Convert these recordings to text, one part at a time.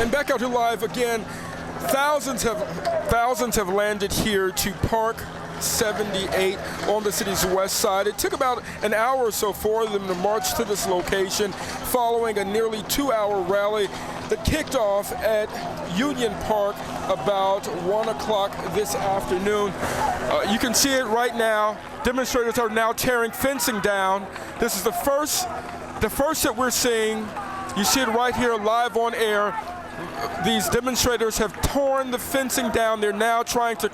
And back out here live again. Thousands have landed here to Park 78 on the city's west side. It took about an hour or so for them to march to this location following a nearly 2-hour rally that kicked off at Union Park about 1 o'clock this afternoon. You can see it right now. Demonstrators are now tearing fencing down. This is the first that we're seeing. You see it right here live on air. These demonstrators have torn the fencing down. They're now trying to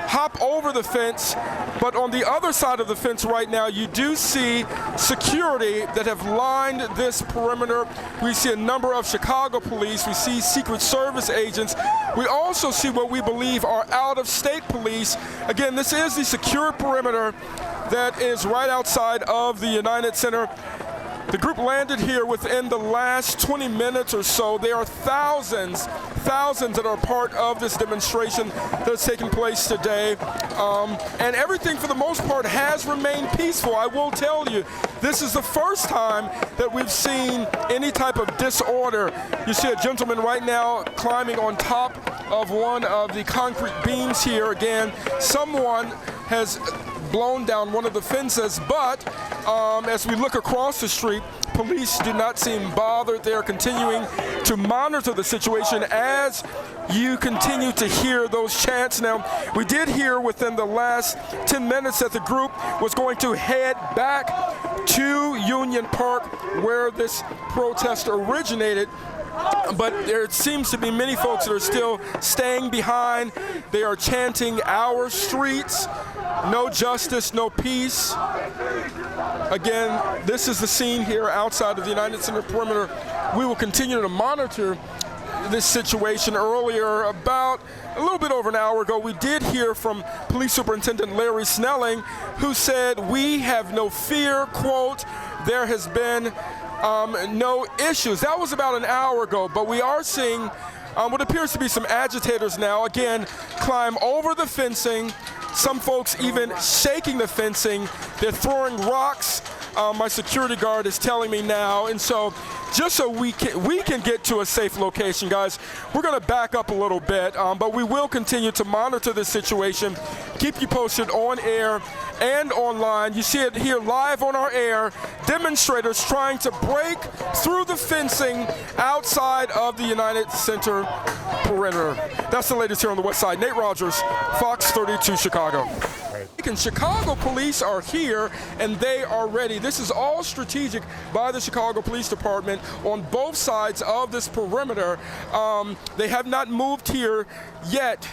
hop over the fence, but on the other side of the fence right now, you do see security that have lined this perimeter. We see a number of Chicago police. We see Secret Service agents. We also see what we believe are out-of-state police. Again, this is the secure perimeter that is right outside of the United Center. The group landed here within the last 20 minutes or so. There are thousands that are part of this demonstration that's taking place today. And everything, for the most part, has remained peaceful. I will tell you, this is the first time that we've seen any type of disorder. You see a gentleman right now climbing on top of one of the concrete beams here. Again, someone has blown down one of the fences, but as we look across the street, police do not seem bothered. They're continuing to monitor the situation as you continue to hear those chants. Now, we did hear within the last 10 minutes that the group was going to head back to Union Park where this protest originated. But there seems to be many folks that are still staying behind. They are chanting "Our streets, no justice, no peace." Again, this is the scene here outside of the United Center perimeter. We will continue to monitor this situation. Earlier, about a little bit over an hour ago, we did hear from Police Superintendent Larry Snelling, who said, "We have no fear," quote, "there has been no issues." That was about an hour ago, but we are seeing what appears to be some agitators now, again, climb over the fencing. Some folks even shaking the fencing. They're throwing rocks. My security guard is telling me now. And so just so we can get to a safe location, guys, we're going to back up a little bit, but we will continue to monitor this situation, keep you posted on air and online. You see it here live on our air, demonstrators trying to break through the fencing outside of the United Center perimeter. That's the latest here on the west side. Nate Rogers, Fox 32 Chicago. And Chicago police are here and they are ready. This is all strategic by the Chicago Police Department on both sides of this perimeter. They have not moved here yet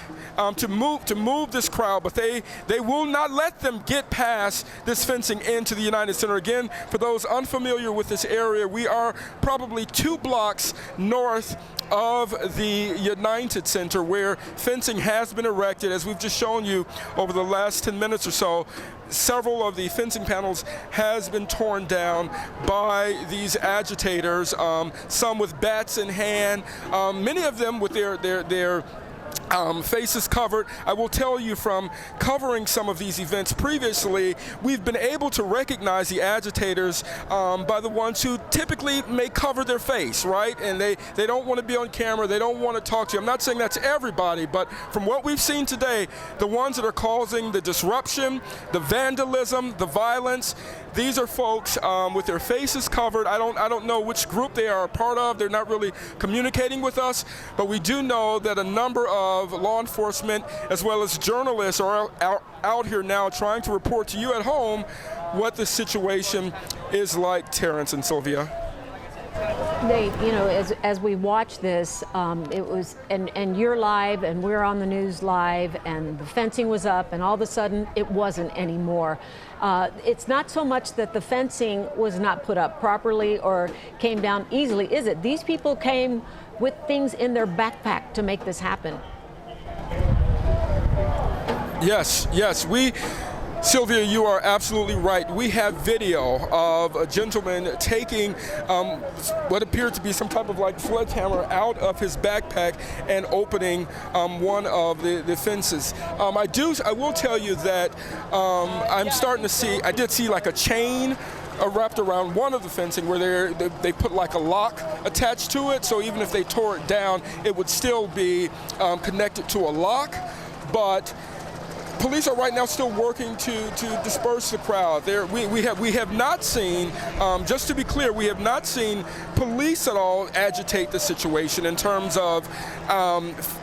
to move this crowd, but they will not let them get past this fencing into the United Center. Again, for those unfamiliar with this area, we are probably 2 blocks north of the United Center where fencing has been erected. As we've just shown you over the last 10 minutes or so, several of the fencing panels has been torn down by these agitators, some with bats in hand, many of them with their faces covered. I will tell you, from covering some of these events previously, we've been able to recognize the agitators by the ones who typically may cover their face, right? And they don't want to be on camera. They don't want to talk to you. I'm not saying that's everybody, but from what we've seen today, the ones that are causing the disruption, the vandalism, the violence, these are folks with their faces covered. I don't know which group they are a part of. They're not really communicating with us, but we do know that a number of law enforcement as well as journalists are out here now trying to report to you at home what the situation is like. Terrence and Sylvia. Nate, you know, as we watch this, it was, and you're live and we're on the news live, and the fencing was up and all of a sudden it wasn't anymore. It's not so much that the fencing was not put up properly or came down easily, is it? These people came with things in their backpack to make this happen. Yes, Sylvia, you are absolutely right. We have video of a gentleman taking what appeared to be some type of like sledgehammer out of his backpack and opening one of the fences. I will tell you that I'm starting to see, I did see like a chain wrapped around one of the fencing where they put like a lock attached to it, so even if they tore it down, it would still be connected to a lock. But police are right now still working to disperse the crowd. We have not seen, just to be clear, we have not seen police at all agitate the situation in terms of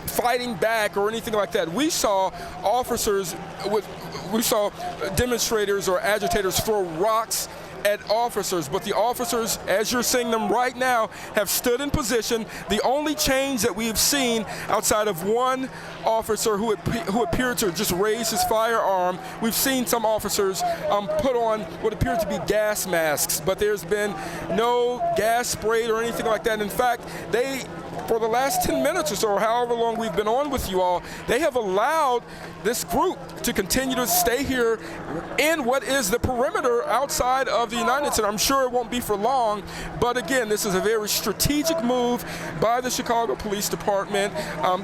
fighting back or anything like that. We saw demonstrators or agitators throw rocks at officers, but the officers, as you're seeing them right now, have stood in position. The only change that we've seen outside of one officer who appeared to just raise his firearm, we've seen some officers put on what appeared to be gas masks, but there's been no gas sprayed or anything like that. In fact, for the last 10 minutes or so, or however long we've been on with you all, they have allowed this group to continue to stay here in what is the perimeter outside of the United Center. I'm sure it won't be for long, but again, this is a very strategic move by the Chicago Police Department.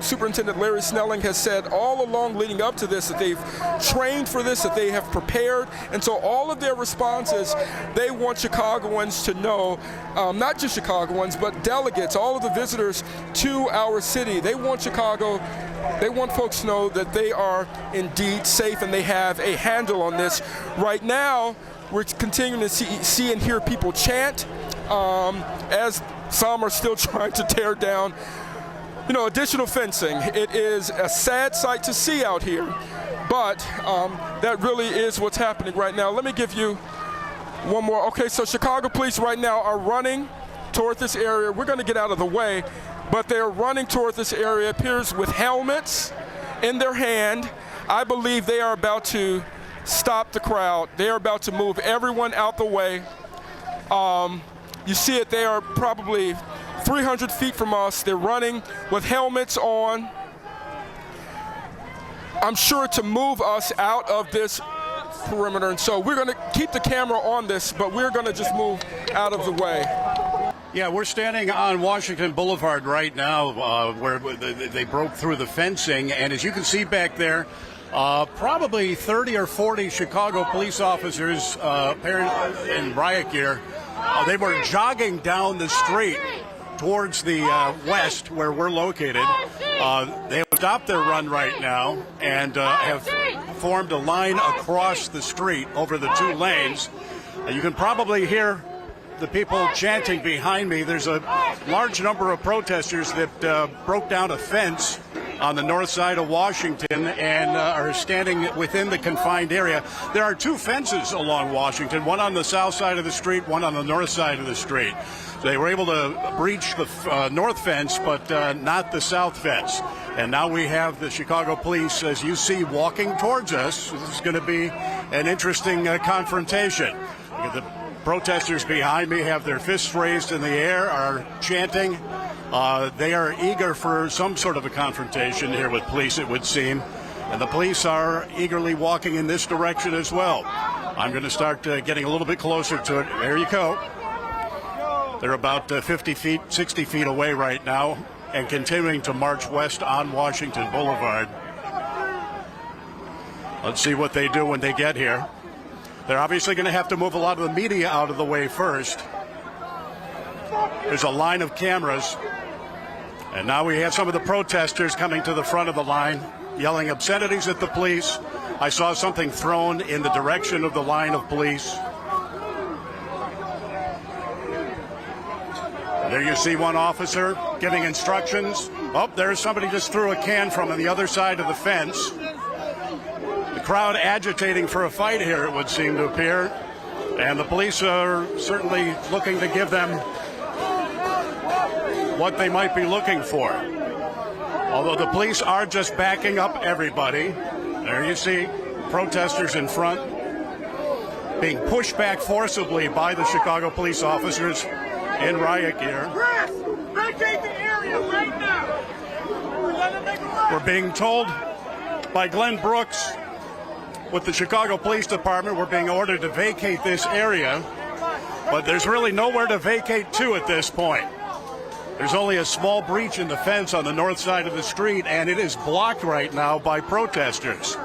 Superintendent Larry Snelling has said all along leading up to this that they've trained for this, that they have prepared, and so all of their responses, they want Chicagoans to know, not just Chicagoans, but delegates, all of the visitors to our city. They want folks to know that they are indeed safe and they have a handle on this. Right now, we're continuing to see and hear people chant as some are still trying to tear down, additional fencing. It is a sad sight to see out here, but that really is what's happening right now. Let me give you one more. Okay, so Chicago police right now are running toward this area. We're going to get out of the way, but they're running toward this area, appears with helmets in their hand. I believe they are about to stop the crowd. They are about to move everyone out the way. You see it, they are probably 300 feet from us. They're running with helmets on, I'm sure to move us out of this perimeter. And so we're going to keep the camera on this, but we're going to just move out of the way. Yeah, we're standing on Washington Boulevard right now where they broke through the fencing. And as you can see back there, probably 30 or 40 Chicago police officers apparently in riot gear. They were jogging down the street towards the west where we're located. They have stopped their run right now and have formed a line across the street over the two lanes. You can probably hear the people chanting behind me. There's a large number of protesters that broke down a fence on the north side of Washington and are standing within the confined area. There are two fences along Washington, one on the south side of the street, one on the north side of the street. They were able to breach the north fence, but not the south fence. And now we have the Chicago police, as you see, walking towards us. This is going to be an interesting confrontation. The protesters behind me have their fists raised in the air, are chanting. They are eager for some sort of a confrontation here with police, it would seem. And the police are eagerly walking in this direction as well. I'm going to start getting a little bit closer to it. There you go. They're about 50 feet, 60 feet away right now and continuing to march west on Washington Boulevard. Let's see what they do when they get here. They're obviously going to have to move a lot of the media out of the way first. There's a line of cameras. And now we have some of the protesters coming to the front of the line, yelling obscenities at the police. I saw something thrown in the direction of the line of police. There you see one officer giving instructions. Oh, there's somebody just threw a can from the other side of the fence. The crowd agitating for a fight here, it would seem to appear. And the police are certainly looking to give them what they might be looking for. Although the police are just backing up everybody. There you see protesters in front being pushed back forcibly by the Chicago police officers in riot gear. Vacate the area right now. We're being told by Glenn Brooks with the Chicago Police Department, we're being ordered to vacate this area, but there's really nowhere to vacate to at this point. There's only a small breach in the fence on the north side of the street, and it is blocked right now by protesters.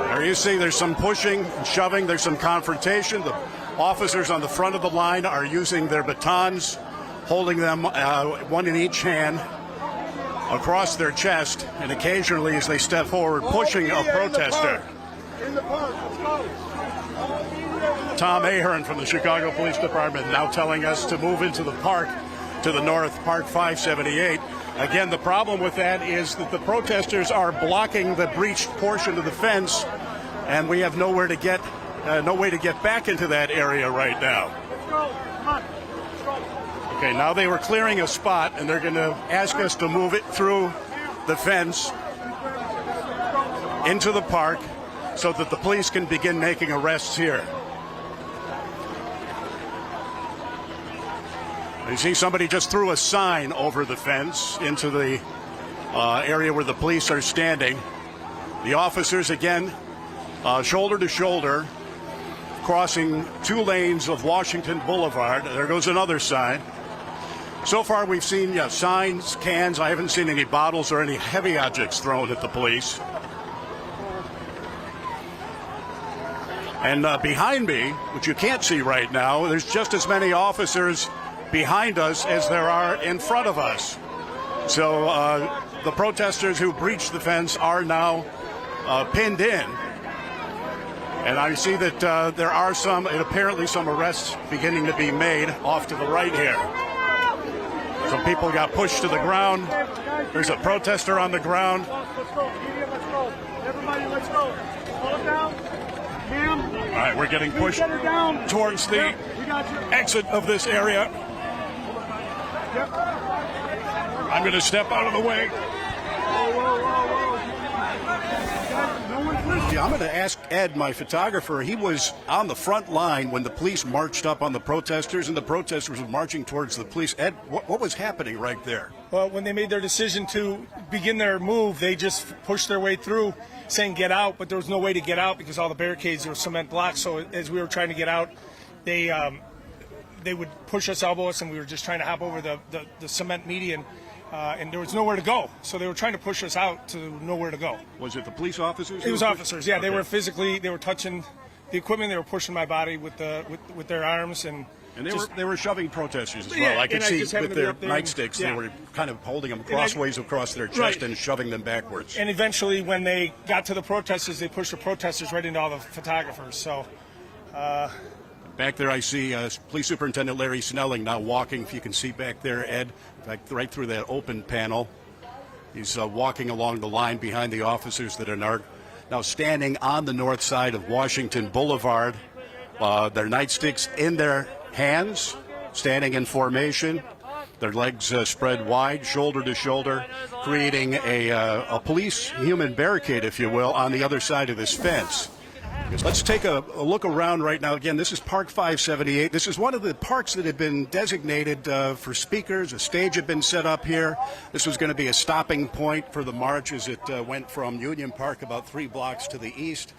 There There you see there's some pushing and shoving. There's some confrontation. The officers on the front of the line are using their batons, holding them one in each hand across their chest, and occasionally as they step forward, pushing a protester. In the park. Let's go. Tom Ahern from the Chicago Police Department now telling us to move into the park to the north, Park 578. Again, the problem with that is that the protesters are blocking the breached portion of the fence, and we have nowhere to get, no way to get back into that area right now. Let's go. Come on. Let's go. Okay, now they were clearing a spot, and they're going to ask us to move it through the fence into the park so that the police can begin making arrests here. You see somebody just threw a sign over the fence into the area where the police are standing. The officers, again, shoulder to shoulder, crossing 2 lanes of Washington Boulevard. There goes another sign. So far, we've seen signs, cans. I haven't seen any bottles or any heavy objects thrown at the police. And behind me, which you can't see right now, there's just as many officers behind us as there are in front of us. So the protesters who breached the fence are now pinned in. And I see that there are apparently some arrests beginning to be made off to the right here. Some people got pushed to the ground. There's a protester on the ground. Let's go. Idiot, let's go. Everybody, let's go. Hold it down. Cam. All right, we're getting pushed Get her down. towards the Yep, we got you. exit of this area. Yep. I'm going to step out of the way. Whoa, whoa, whoa, whoa. No one's listening. I'm going to ask Ed, my photographer. He was on the front line when the police marched up on the protesters, and the protesters were marching towards the police. Ed, what was happening right there? Well, when they made their decision to begin their move, they just pushed their way through, saying get out, but there was no way to get out because all the barricades were cement blocks. So as we were trying to get out, they would push us, elbow us, and we were just trying to hop over the cement median, and there was nowhere to go. So they were trying to push us out to nowhere to go. Was it the police officers? It was officers, yeah. Okay. They were touching the equipment, they were pushing my body with their arms, and they were shoving protesters as well. Yeah, I could and I see just happened with to be their up there nightsticks, and- they yeah. were kind of holding them I- crossways across their chest Right. and shoving them backwards. And eventually, when they got to the protesters, they pushed the protesters right into all the photographers. So, Back there, I see Police Superintendent Larry Snelling now walking. If you can see back there, Ed, in fact, right through that open panel. He's walking along the line behind the officers that are now standing on the north side of Washington Boulevard. Their nightsticks in their hands, standing in formation. Their legs spread wide, shoulder to shoulder, creating a police human barricade, if you will, on the other side of this fence. Let's take a look around right now. Again, this is Park 578. This is one of the parks that had been designated for speakers. A stage had been set up here. This was going to be a stopping point for the march as it went from Union Park about 3 blocks to the east.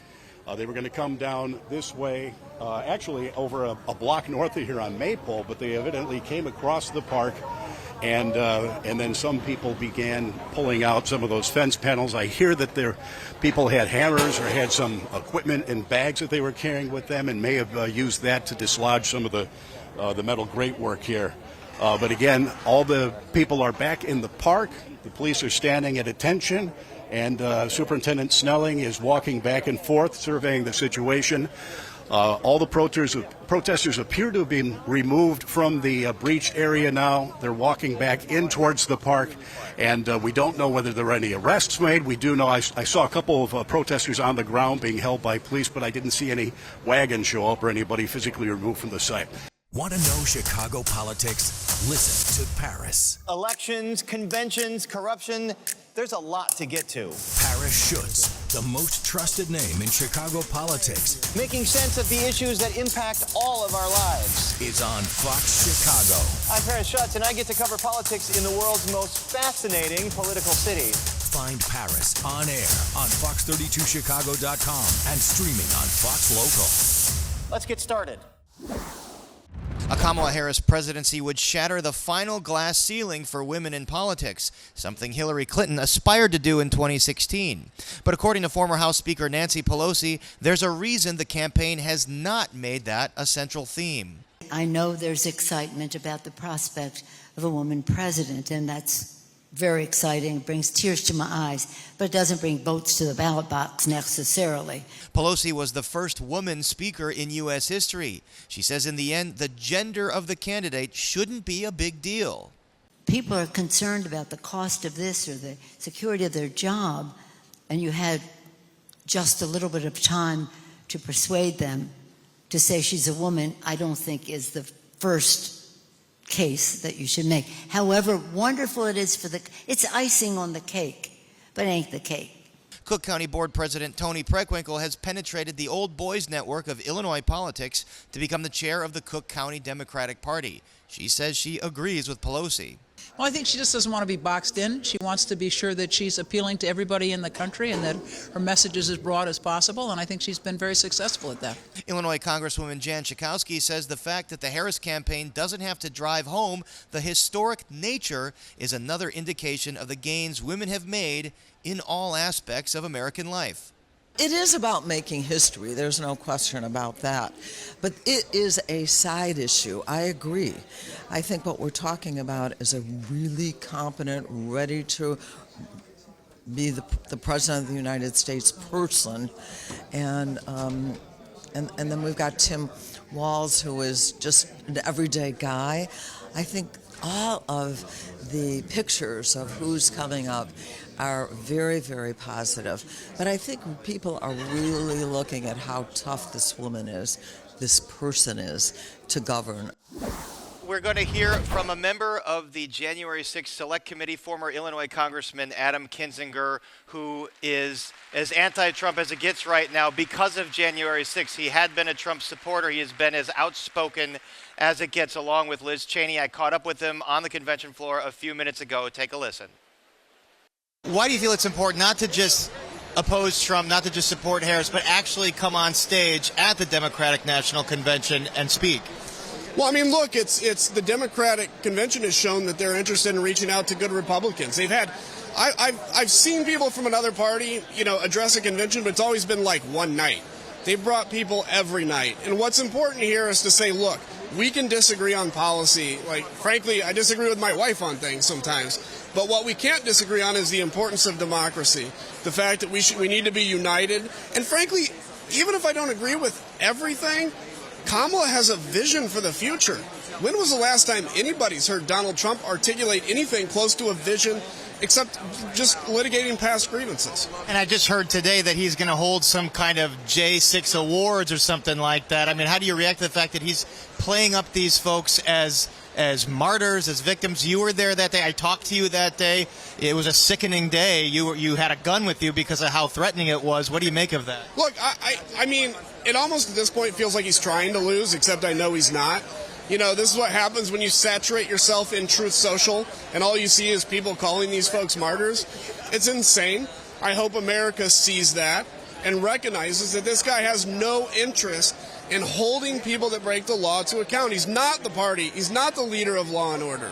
They were going to come down this way, actually over a block north of here on Maypole, but they evidently came across the park, and then some people began pulling out some of those fence panels. I hear that people had hammers or had some equipment in bags that they were carrying with them, and may have used that to dislodge some of the metal gratework here. But again, all the people are back in the park. The police are standing at attention. And Superintendent Snelling is walking back and forth, surveying the situation. All the protesters appear to have been removed from the breached area now. They're walking back in towards the park, and we don't know whether there are any arrests made. We do know I saw a couple of protesters on the ground being held by police, but I didn't see any wagons show up or anybody physically removed from the site. Want to know Chicago politics? Listen to Paris. Elections, conventions, corruption. There's a lot to get to. Paris Schutz, the most trusted name in Chicago politics, Making sense of the issues that impact all of our lives. is on Fox Chicago. I'm Paris Schutz, and I get to cover politics in the world's most fascinating political city. Find Paris on air on Fox32Chicago.com and streaming on Fox Local. Let's get started. A Kamala Harris presidency would shatter the final glass ceiling for women in politics, something Hillary Clinton aspired to do in 2016. But according to former House Speaker Nancy Pelosi, there's a reason the campaign has not made that a central theme. I know there's excitement about the prospect of a woman president, and that's very exciting. It brings tears to my eyes, but it doesn't bring votes to the ballot box necessarily. Pelosi was the first woman speaker in U.S. history. She says in the end, the gender of the candidate shouldn't be a big deal. People are concerned about the cost of this or the security of their job, and you had just a little bit of time to persuade them to say she's a woman, I don't think is the first case that you should make. However wonderful it is it's icing on the cake, but it ain't the cake. Cook County Board President Tony Preckwinkle has penetrated the old boys network of Illinois politics to become the chair of the Cook County Democratic Party. She says she agrees with Pelosi. Well, I think she just doesn't want to be boxed in. She wants to be sure that she's appealing to everybody in the country and that her message is as broad as possible, and I think she's been very successful at that. Illinois Congresswoman Jan Schakowsky says the fact that the Harris campaign doesn't have to drive home the historic nature is another indication of the gains women have made in all aspects of American life. It is about making history, there's no question about that. But it is a side issue, I agree. I think what we're talking about is a really competent, ready to be the President of the United States person. And then we've got Tim Walz, who is just an everyday guy. I think all of the pictures of who's coming up are very, very positive. But I think people are really looking at how tough this woman is, this person is, to govern. We're going to hear from a member of the January 6th Select Committee, former Illinois Congressman Adam Kinzinger, who is as anti-Trump as it gets right now because of January 6th. He had been a Trump supporter. He has been as outspoken as it gets, along with Liz Cheney. I caught up with him on the convention floor a few minutes ago. Take a listen. Why do you feel it's important not to just oppose Trump, not to just support Harris, but actually come on stage at the Democratic National Convention and speak? Well, I mean, look, it's the Democratic Convention has shown that they're interested in reaching out to good Republicans. I've seen people from another party, address a convention, but it's always been like one night. They've brought people every night. And what's important here is to say, look, we can disagree on policy. Like, frankly, I disagree with my wife on things sometimes. But what we can't disagree on is the importance of democracy, the fact that we need to be united. And frankly, even if I don't agree with everything, Kamala has a vision for the future. When was the last time anybody's heard Donald Trump articulate anything close to a vision except just litigating past grievances? And I just heard today that he's going to hold some kind of J6 awards or something like that. I mean, how do you react to the fact that he's playing up these folks as martyrs, as victims? You were there that day. I talked to you that day. It was a sickening day. You had a gun with you because of how threatening it was. What do you make of that? Look, I mean, it almost at this point feels like he's trying to lose, except I know he's not. This is what happens when you saturate yourself in Truth Social and all you see is people calling these folks martyrs. It's insane. I hope America sees that and recognizes that this guy has no interest in holding people that break the law to account. He's not the party. He's not the leader of law and order.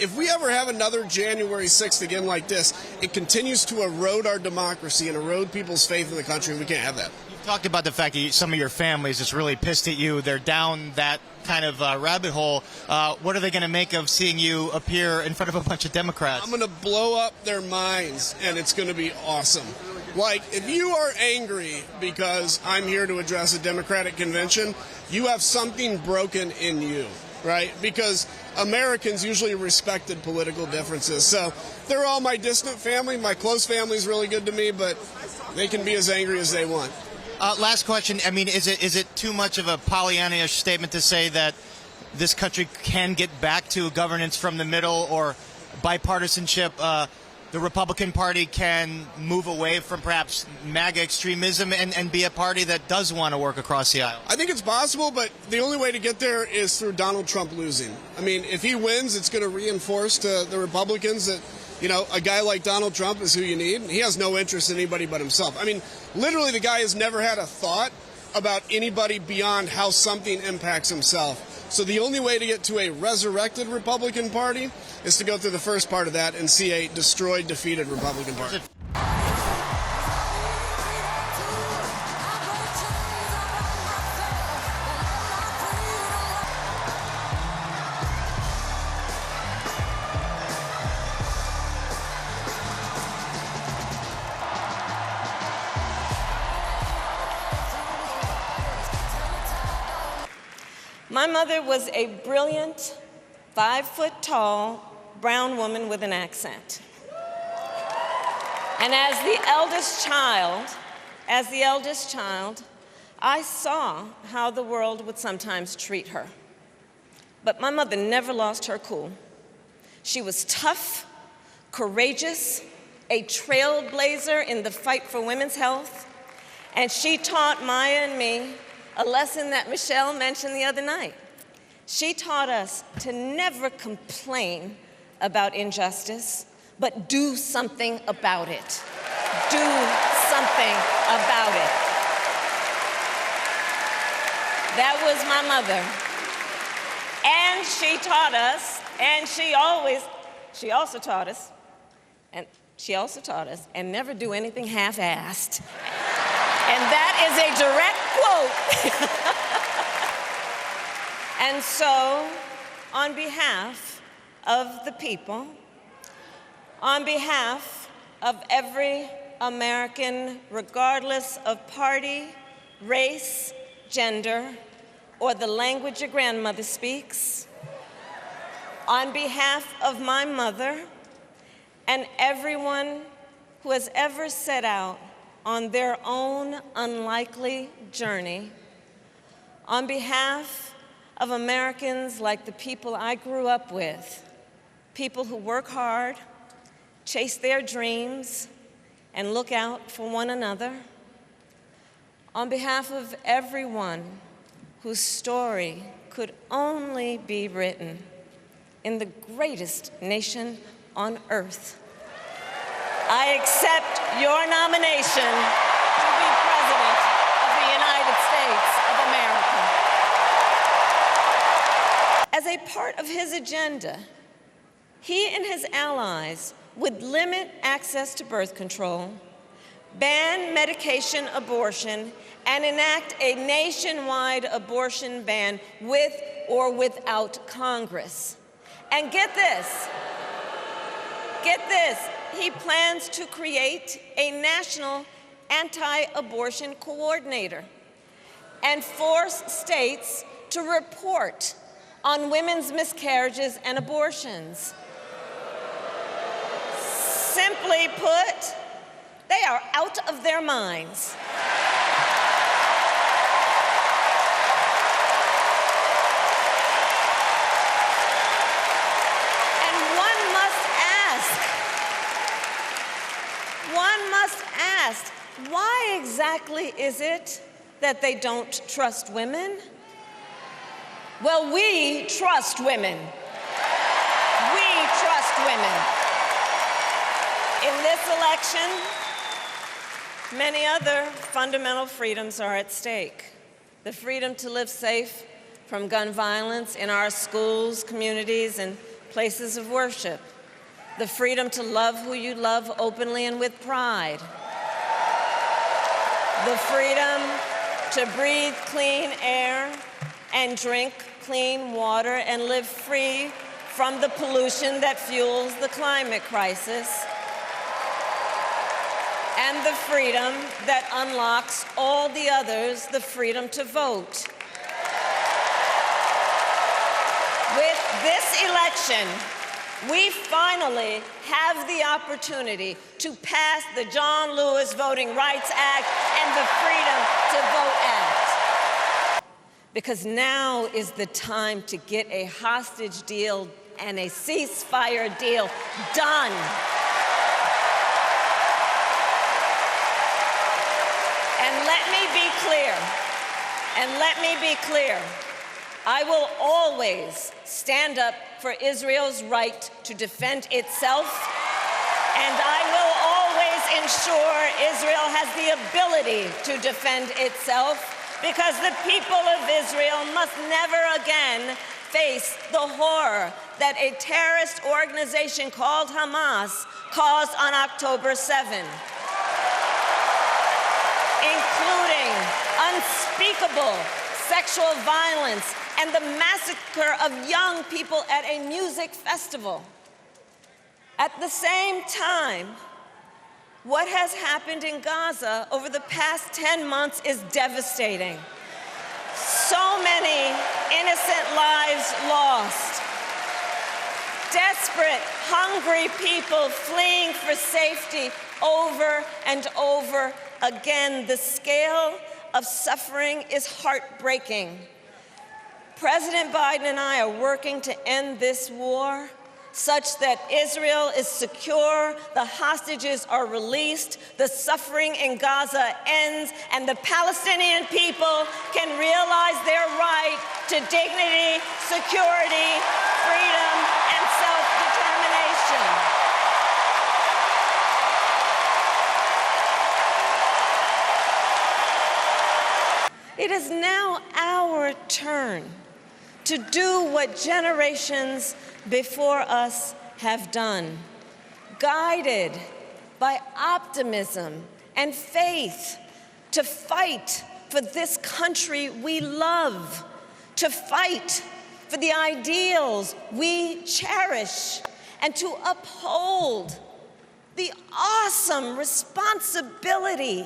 If we ever have another January 6th again like this, it continues to erode our democracy and erode people's faith in the country. We can't have that. You've talked about the fact that some of your families just really pissed at you. They're down that kind of rabbit hole. What are they going to make of seeing you appear in front of a bunch of Democrats? I'm going to blow up their minds, and it's going to be awesome. Like, if you are angry because I'm here to address a Democratic convention, you have something broken in you, right? Because Americans usually respected political differences. So they're all my distant family. My close family is really good to me, but they can be as angry as they want. Last question. I mean, is it too much of a Pollyanna-ish statement to say that this country can get back to governance from the middle or bipartisanship? The Republican Party can move away from perhaps MAGA extremism and be a party that does want to work across the aisle? I think it's possible, but the only way to get there is through Donald Trump losing. I mean, if he wins, it's going to reinforce to the Republicans that, a guy like Donald Trump is who you need. He has no interest in anybody but himself. I mean, literally, the guy has never had a thought about anybody beyond how something impacts himself. So the only way to get to a resurrected Republican Party is to go through the first part of that and see a destroyed, defeated Republican Party. My mother was a brilliant, 5-foot-tall, brown woman with an accent. And as the eldest child, I saw how the world would sometimes treat her. But my mother never lost her cool. She was tough, courageous, a trailblazer in the fight for women's health, and she taught Maya and me a lesson that Michelle mentioned the other night. She taught us to never complain about injustice, but do something about it. Do something about it. That was my mother. And she taught us, and she also taught us, and never do anything half-assed. And that is a direct quote. And so, on behalf of the people, on behalf of every American, regardless of party, race, gender, or the language your grandmother speaks, on behalf of my mother and everyone who has ever set out on their own unlikely journey, on behalf of Americans like the people I grew up with, people who work hard, chase their dreams, and look out for one another, on behalf of everyone whose story could only be written in the greatest nation on earth, I accept your nomination to be President of the United States of America. As a part of his agenda, he and his allies would limit access to birth control, ban medication abortion, and enact a nationwide abortion ban with or without Congress. And get this, he plans to create a national anti-abortion coordinator and force states to report on women's miscarriages and abortions. Simply put, they are out of their minds. One must ask, why exactly is it that they don't trust women? Well, we trust women. We trust women. In this election, many other fundamental freedoms are at stake. The freedom to live safe from gun violence in our schools, communities, and places of worship. The freedom to love who you love openly and with pride. The freedom to breathe clean air and drink clean water and live free from the pollution that fuels the climate crisis. And the freedom that unlocks all the others, the freedom to vote. With this election, we finally have the opportunity to pass the John Lewis Voting Rights Act and the Freedom to Vote Act. Because now is the time to get a hostage deal and a ceasefire deal done. And let me be clear, I will always stand up for Israel's right to defend itself, and I will always ensure Israel has the ability to defend itself because the people of Israel must never again face the horror that a terrorist organization called Hamas caused on October 7, including unspeakable sexual violence and the massacre of young people at a music festival. At the same time, what has happened in Gaza over the past 10 months is devastating. So many innocent lives lost. Desperate, hungry people fleeing for safety over and over again. The scale of suffering is heartbreaking. President Biden and I are working to end this war such that Israel is secure, the hostages are released, the suffering in Gaza ends, and the Palestinian people can realize their right to dignity, security, freedom, and self-determination. It is now our turn to do what generations before us have done, guided by optimism and faith, to fight for this country we love, to fight for the ideals we cherish, and to uphold the awesome responsibility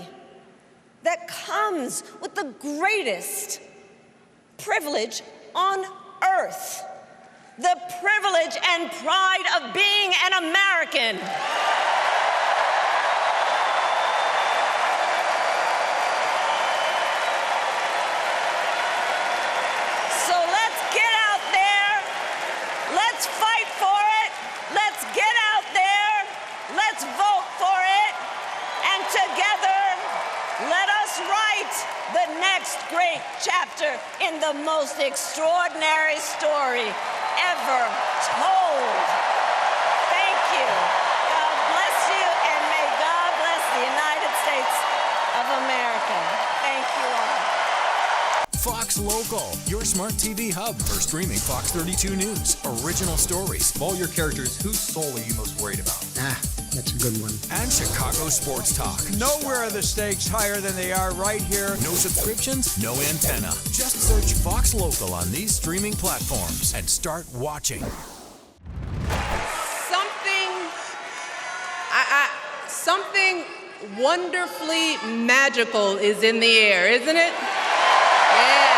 that comes with the greatest privilege on earth, the privilege and pride of being an American. So let's get out there, let's fight for it, let's get out there, let's vote for it, and together let us write the next great chapter in the most extraordinary story ever told. Thank you. God bless you, and may God bless the United States of America. Thank you all. Fox Local, your smart TV hub for streaming Fox 32 News. Original stories. Of all your characters, whose soul are you most worried about? That's a good one. And Chicago sports talk. Nowhere are the stakes higher than they are right here. No subscriptions, no antenna. Just search Fox Local on these streaming platforms and start watching. Something wonderfully magical is in the air, isn't it? Yeah.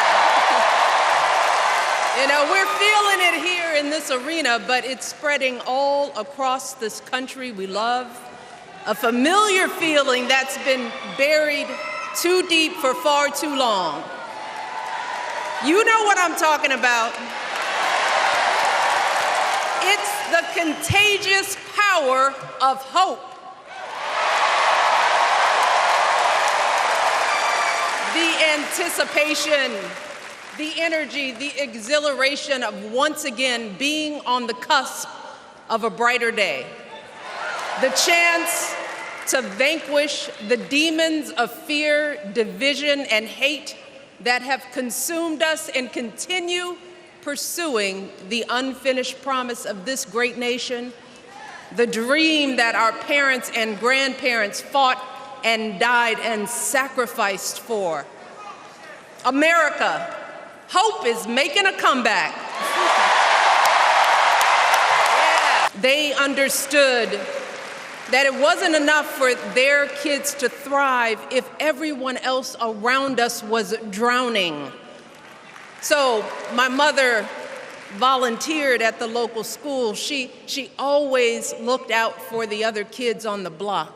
You know, we're feeling it here in this arena, but it's spreading all across this country we love. A familiar feeling that's been buried too deep for far too long. You know what I'm talking about. It's the contagious power of hope. The anticipation, the energy, the exhilaration of once again being on the cusp of a brighter day. The chance to vanquish the demons of fear, division, and hate that have consumed us and continue pursuing the unfinished promise of this great nation, the dream that our parents and grandparents fought and died and sacrificed for. America, hope is making a comeback. Yeah. They understood that it wasn't enough for their kids to thrive if everyone else around us was drowning. So my mother volunteered at the local school. She always looked out for the other kids on the block.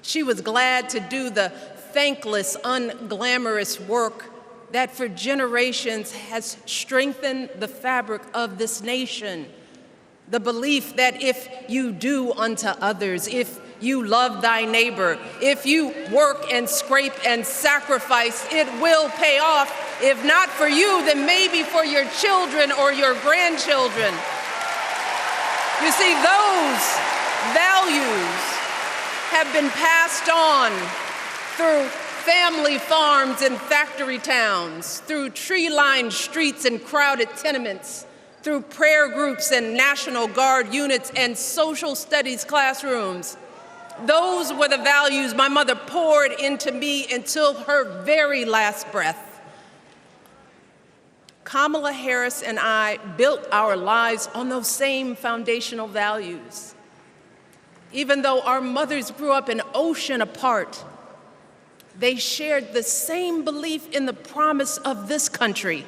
She was glad to do the thankless, unglamorous work that for generations has strengthened the fabric of this nation. The belief that if you do unto others, if you love thy neighbor, if you work and scrape and sacrifice, it will pay off. If not for you, then maybe for your children or your grandchildren. You see, those values have been passed on through family farms and factory towns, through tree-lined streets and crowded tenements, through prayer groups and National Guard units and social studies classrooms. Those were the values my mother poured into me until her very last breath. Kamala Harris and I built our lives on those same foundational values. Even though our mothers grew up an ocean apart, they shared the same belief in the promise of this country.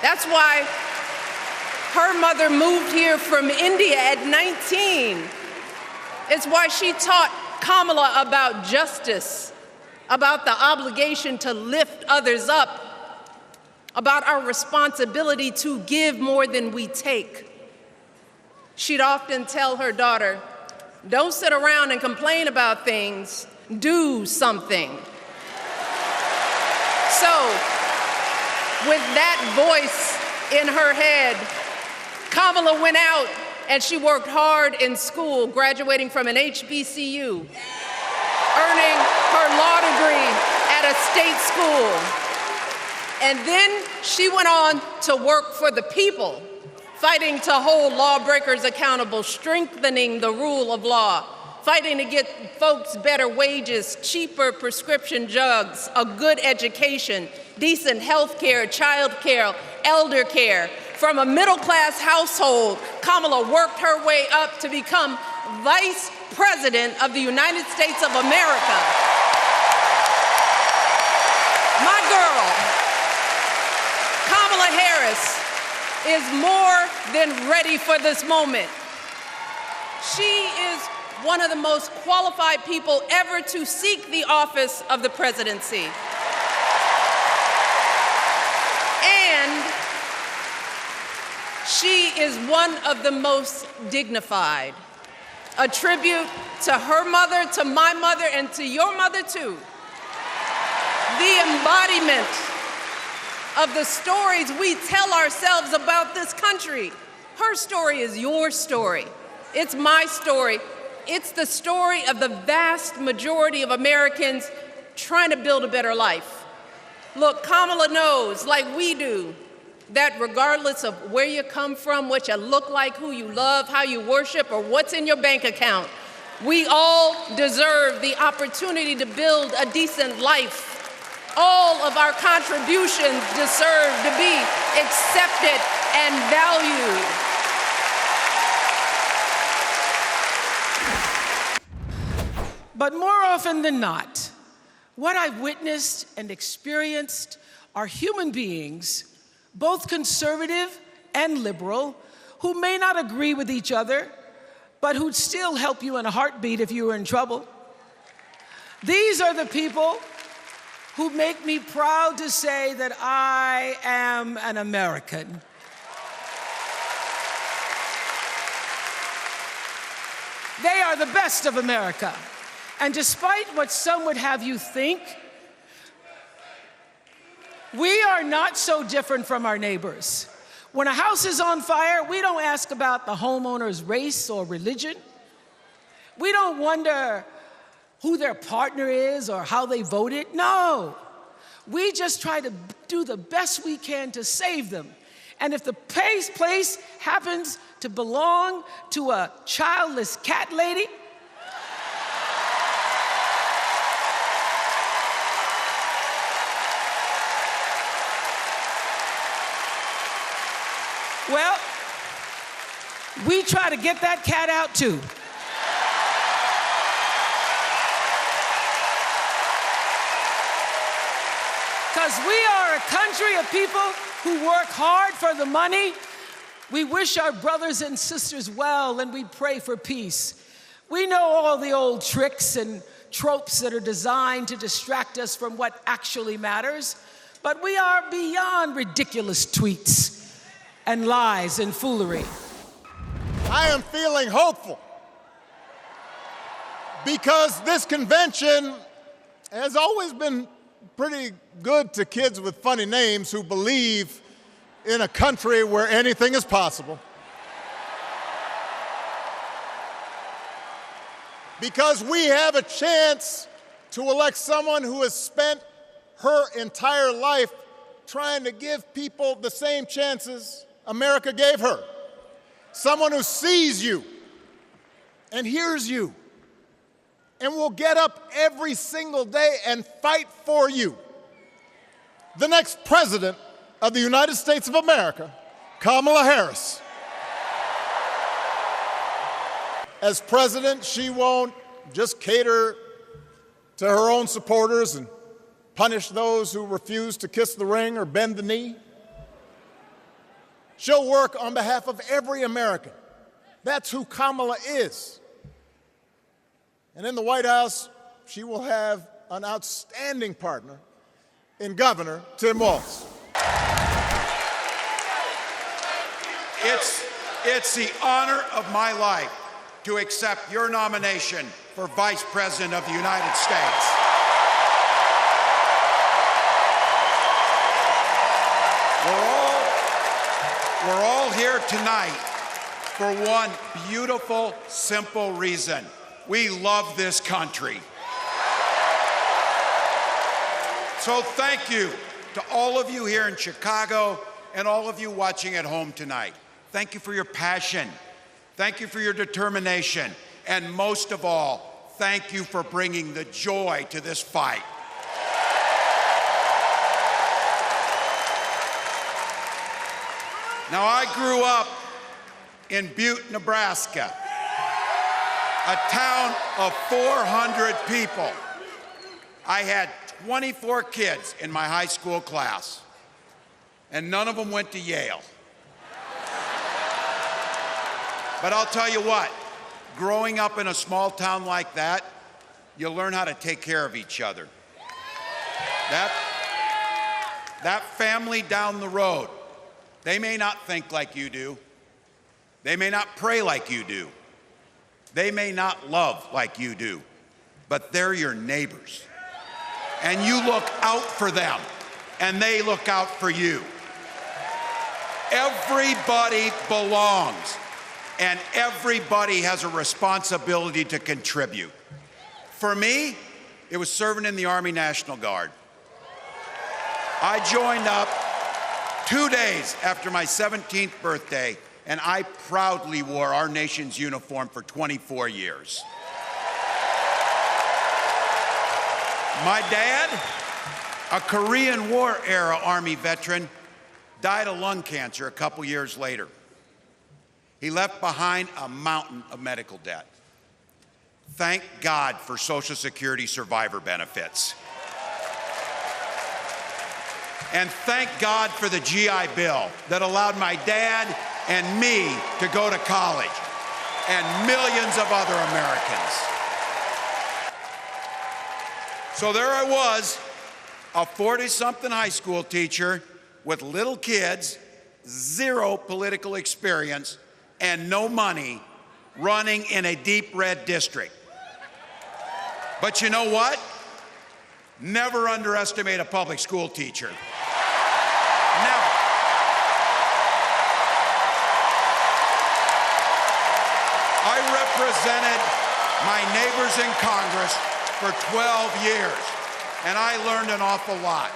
That's why her mother moved here from India at 19. It's why she taught Kamala about justice, about the obligation to lift others up, about our responsibility to give more than we take. She'd often tell her daughter, "Don't sit around and complain about things, do something." So, with that voice in her head, Kamala went out and she worked hard in school, graduating from an HBCU, earning her law degree at a state school. And then she went on to work for the people, fighting to hold lawbreakers accountable, strengthening the rule of law, fighting to get folks better wages, cheaper prescription drugs, a good education, decent health care, child care, elder care. From a middle-class household, Kamala worked her way up to become Vice President of the United States of America. My girl, Kamala Harris, is more than ready for this moment. She is one of the most qualified people ever to seek the office of the presidency. And she is one of the most dignified. A tribute to her mother, to my mother, and to your mother too. The embodiment of the stories we tell ourselves about this country. Her story is your story. It's my story. It's the story of the vast majority of Americans trying to build a better life. Look, Kamala knows, like we do, that regardless of where you come from, what you look like, who you love, how you worship, or what's in your bank account, we all deserve the opportunity to build a decent life. All of our contributions deserve to be accepted and valued. But more often than not, what I've witnessed and experienced are human beings, both conservative and liberal, who may not agree with each other, but who'd still help you in a heartbeat if you were in trouble. These are the people who make me proud to say that I am an American. They are the best of America. And despite what some would have you think, we are not so different from our neighbors. When a house is on fire, we don't ask about the homeowner's race or religion. We don't wonder who their partner is or how they voted. No, we just try to do the best we can to save them. And if the place happens to belong to a childless cat lady, well, we try to get that cat out too. Because we are a country of people who work hard for the money. We wish our brothers and sisters well, and we pray for peace. We know all the old tricks and tropes that are designed to distract us from what actually matters, but we are beyond ridiculous tweets and lies and foolery. I am feeling hopeful because this convention has always been pretty good to kids with funny names who believe in a country where anything is possible. Because we have a chance to elect someone who has spent her entire life trying to give people the same chances America gave her. Someone who sees you and hears you and will get up every single day and fight for you. The next president of the United States of America, Kamala Harris. As president, she won't just cater to her own supporters and punish those who refuse to kiss the ring or bend the knee. She'll work on behalf of every American. That's who Kamala is. And in the White House, she will have an outstanding partner in Governor Tim Walz. It's the honor of my life to accept your nomination for Vice President of the United States. We're all here tonight for one beautiful, simple reason. We love this country. So thank you to all of you here in Chicago and all of you watching at home tonight. Thank you for your passion. Thank you for your determination. And most of all, thank you for bringing the joy to this fight. Now, I grew up in Butte, Nebraska, a town of 400 people. I had 24 kids in my high school class, and none of them went to Yale. But I'll tell you what, growing up in a small town like that, you learn how to take care of each other. That family down the road, they may not think like you do. They may not pray like you do. They may not love like you do, but they're your neighbors. And you look out for them, and they look out for you. Everybody belongs, and everybody has a responsibility to contribute. For me, it was serving in the Army National Guard. I joined up 2 days after my 17th birthday, and I proudly wore our nation's uniform for 24 years. My dad, a Korean War era Army veteran, died of lung cancer a couple years later. He left behind a mountain of medical debt. Thank God for Social Security survivor benefits. And thank God for the GI Bill that allowed my dad and me to go to college, and millions of other Americans. So there I was, a 40-something high school teacher with little kids, zero political experience, and no money, running in a deep red district. But you know what? Never underestimate a public school teacher. Never. I represented my neighbors in Congress for 12 years, and I learned an awful lot.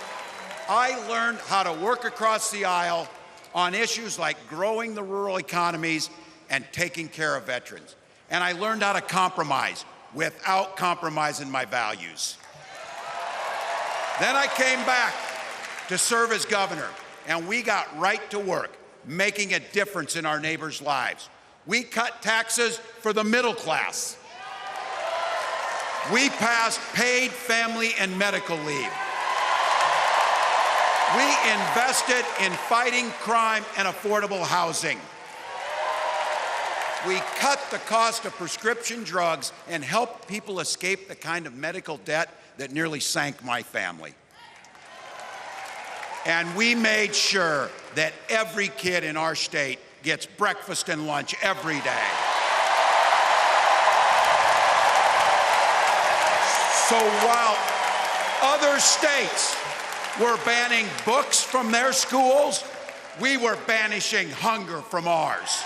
I learned how to work across the aisle on issues like growing the rural economies and taking care of veterans. And I learned how to compromise without compromising my values. Then I came back to serve as governor, and we got right to work making a difference in our neighbors' lives. We cut taxes for the middle class. We passed paid family and medical leave. We invested in fighting crime and affordable housing. We cut the cost of prescription drugs and helped people escape the kind of medical debt that nearly sank my family. And we made sure that every kid in our state gets breakfast and lunch every day. So while other states were banning books from their schools, we were banishing hunger from ours.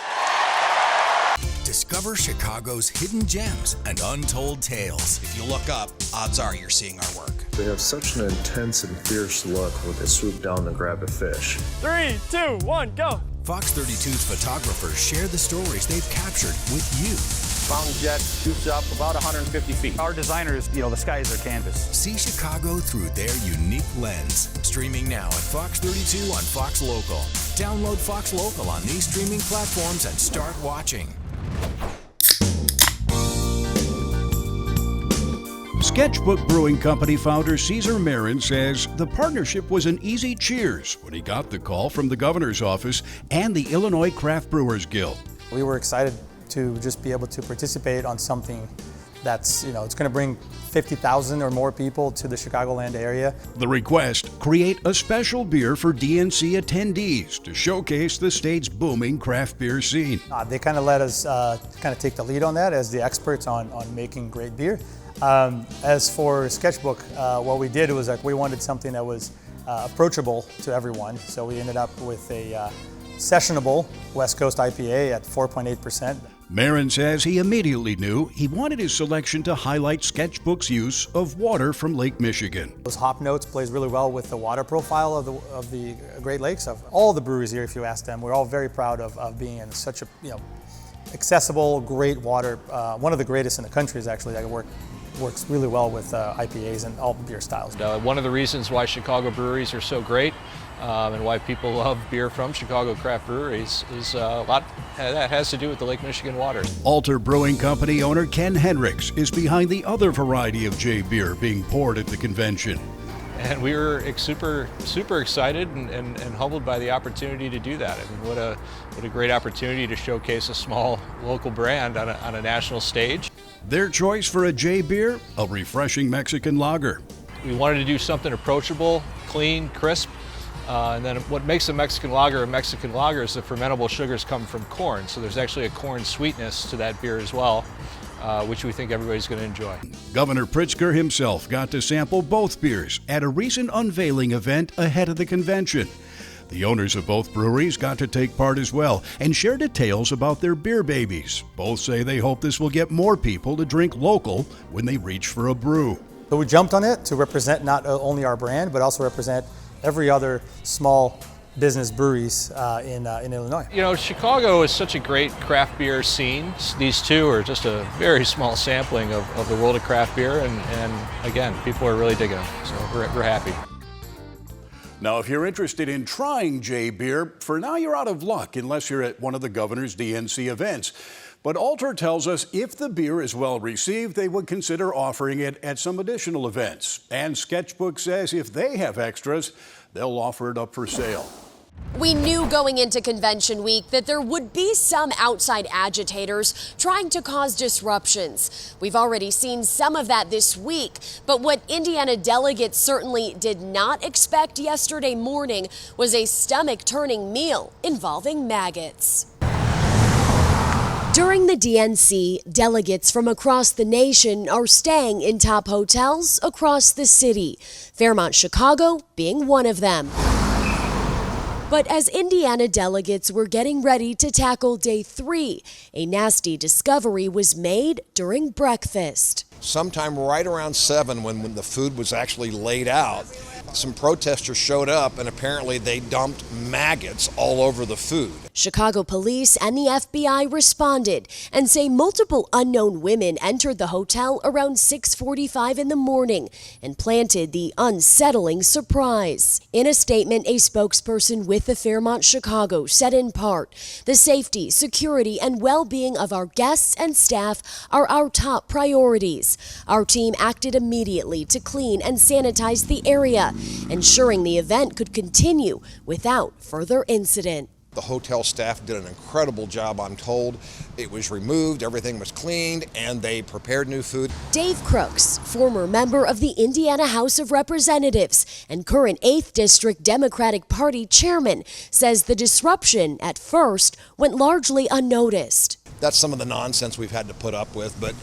Discover Chicago's hidden gems and untold tales. If you look up, odds are you're seeing our work. They have such an intense and fierce look when they swoop down to grab a fish. 3, 2, 1, go! Fox 32's photographers share the stories they've captured with you. Fountain jet shoots up about 150 feet. Our designers, the sky is their canvas. See Chicago through their unique lens. Streaming now at Fox 32 on Fox Local. Download Fox Local on these streaming platforms and start watching. Sketchbook Brewing Company founder Cesar Marin says the partnership was an easy cheers when he got the call from the governor's office and the Illinois Craft Brewers Guild. We were excited to just be able to participate on something that's, it's going to bring 50,000 or more people to the Chicagoland area. The request, create a special beer for DNC attendees to showcase the state's booming craft beer scene. They kind of let us take the lead on that as the experts on making great beer. As for Sketchbook, what we did was we wanted something that was approachable to everyone. So we ended up with a sessionable West Coast IPA at 4.8%. Marin says he immediately knew he wanted his selection to highlight Sketchbook's use of water from Lake Michigan. Those hop notes plays really well with the water profile of the Great Lakes. Of all the breweries here, if you ask them, we're all very proud of being in such a accessible, great water. One of the greatest in the country is actually that works really well with IPAs and all beer styles. One of the reasons why Chicago breweries are so great and why people love beer from Chicago craft breweries is a lot that has to do with the Lake Michigan water. Alter Brewing Company owner Ken Hendricks is behind the other variety of J beer being poured at the convention. And we were super excited and humbled by the opportunity to do that. I mean, what a great opportunity to showcase a small local brand on a national stage. Their choice for a J beer, a refreshing Mexican lager. We wanted to do something approachable, clean, crisp. And then what makes a Mexican lager is the fermentable sugars come from corn. So there's actually a corn sweetness to that beer as well, which we think everybody's going to enjoy. Governor Pritzker himself got to sample both beers at a recent unveiling event ahead of the convention. The owners of both breweries got to take part as well and share details about their beer babies. Both say they hope this will get more people to drink local when they reach for a brew. So we jumped on it to represent not only our brand, but also represent every other small business breweries in Illinois. Chicago is such a great craft beer scene. These two are just a very small sampling of the world of craft beer, and again, people are really digging them, so we're happy. Now, if you're interested in trying J beer, for now you're out of luck unless you're at one of the governor's DNC events. But Alter tells us if the beer is well received, they would consider offering it at some additional events. And Sketchbook says if they have extras, they'll offer it up for sale. We knew going into convention week that there would be some outside agitators trying to cause disruptions. We've already seen some of that this week, but what Indiana delegates certainly did not expect yesterday morning was a stomach-turning meal involving maggots. During the DNC, delegates from across the nation are staying in top hotels across the city, Fairmont, Chicago being one of them. But as Indiana delegates were getting ready to tackle day 3, a nasty discovery was made during breakfast. Sometime right around 7 when the food was actually laid out, some protesters showed up and apparently they dumped maggots all over the food. Chicago police and the FBI responded and say multiple unknown women entered the hotel around 6:45 in the morning and planted the unsettling surprise. In a statement, a spokesperson with the Fairmont Chicago said in part, "The safety, security, and well-being of our guests and staff are our top priorities. Our team acted immediately to clean and sanitize the area, ensuring the event could continue without further incident." The hotel staff did an incredible job, I'm told. It was removed, everything was cleaned, and they prepared new food. Dave Crooks, former member of the Indiana House of Representatives and current 8th District Democratic Party chairman, says the disruption at first went largely unnoticed. That's some of the nonsense we've had to put up with, but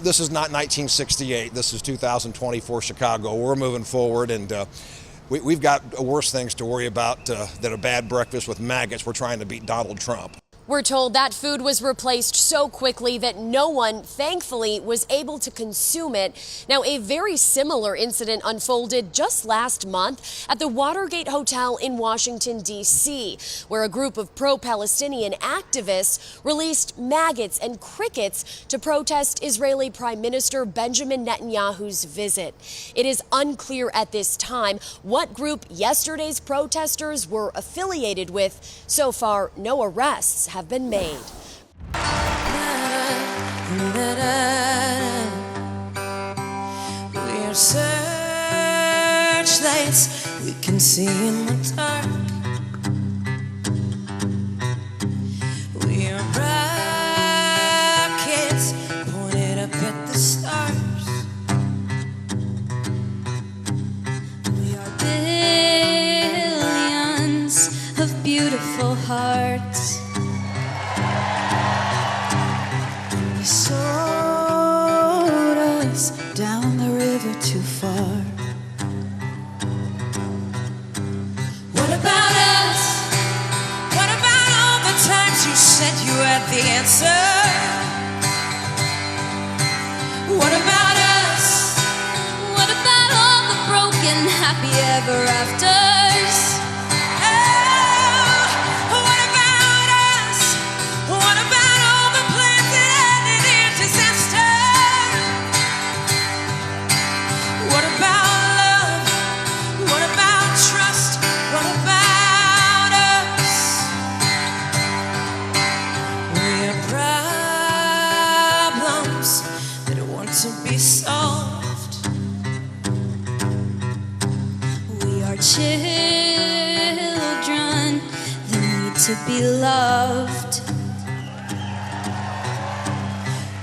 this is not 1968. This is 2024 Chicago. We're moving forward, and we've got worse things to worry about than a bad breakfast with maggots. We're trying to beat Donald Trump. We're told that food was replaced so quickly that no one, thankfully, was able to consume it. Now, a very similar incident unfolded just last month at the Watergate Hotel in Washington, D.C., where a group of pro-Palestinian activists released maggots and crickets to protest Israeli Prime Minister Benjamin Netanyahu's visit. It is unclear at this time what group yesterday's protesters were affiliated with. So far, no arrests have been made. We are searchlights we can see in the dark. We are rockets pointed up at the stars. We are billions of beautiful hearts. You sold us down the river too far. What about us? What about all the times you said you had the answer? What about us? What about all the broken happy ever afters? To be solved. We are children that need to be loved.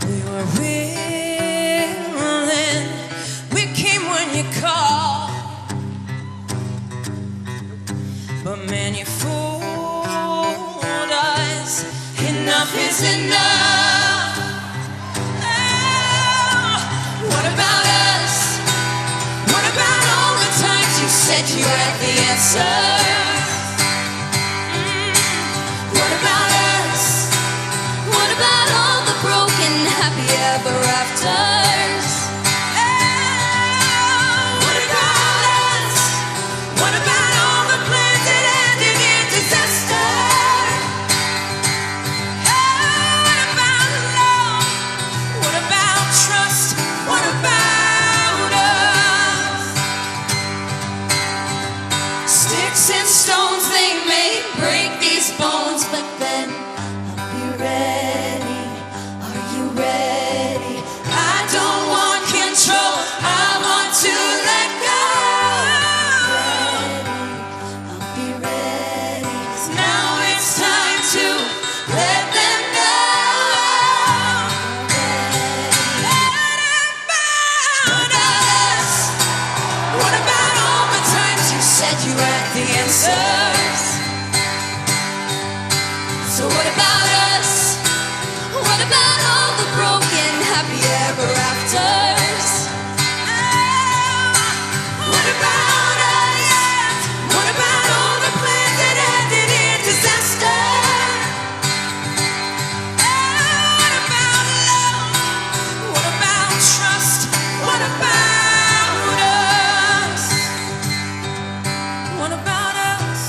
We were willing, we came when you called, but man, you fooled us. Enough is enough. What about us? What about all the times you said you had the answers? What about us? What about all the broken happy ever afters? What about us? What about all the plans that ended in disaster? What about love? What about trust? What about us? Sticks and stones, they may break these bones, but then I'll be ready. Are you ready? I don't want control, I want to let go. I'll be ready. 'Cause now it's time to let them know. What about all the times you said you had the answers? So what about us? What about all the broken happy ever afters? What about us? What about all the plans that ended in disaster? What about love? What about trust? What about us? What about us?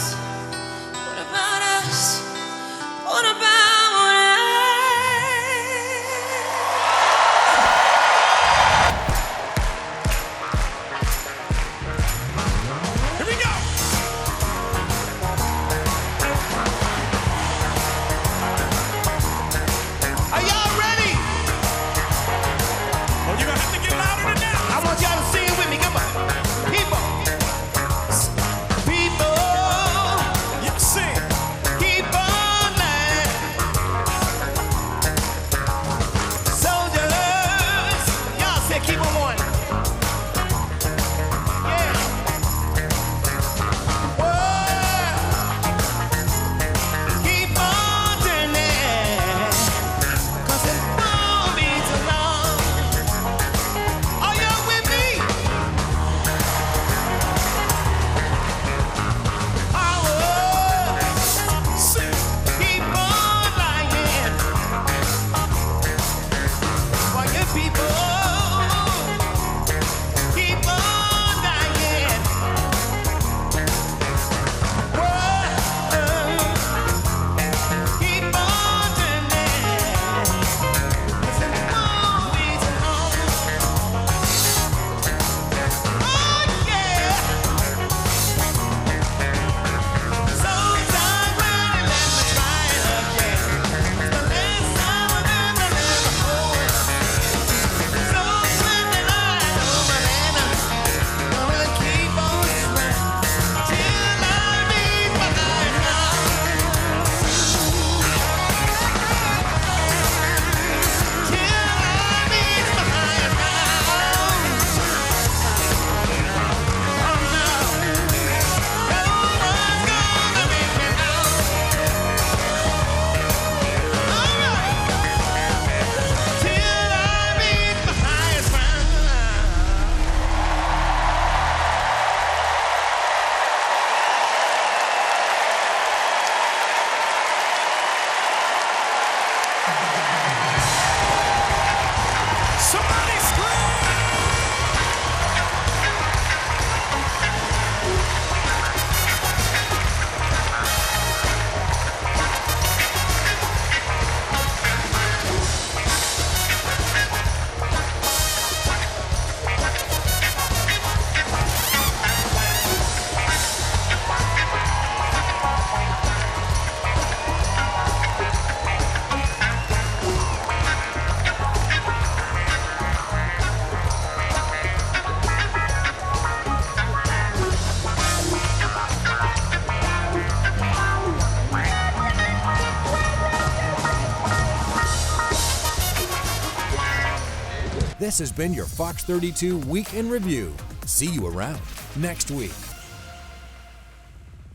This has been your Fox 32 Week in Review. See you around next week.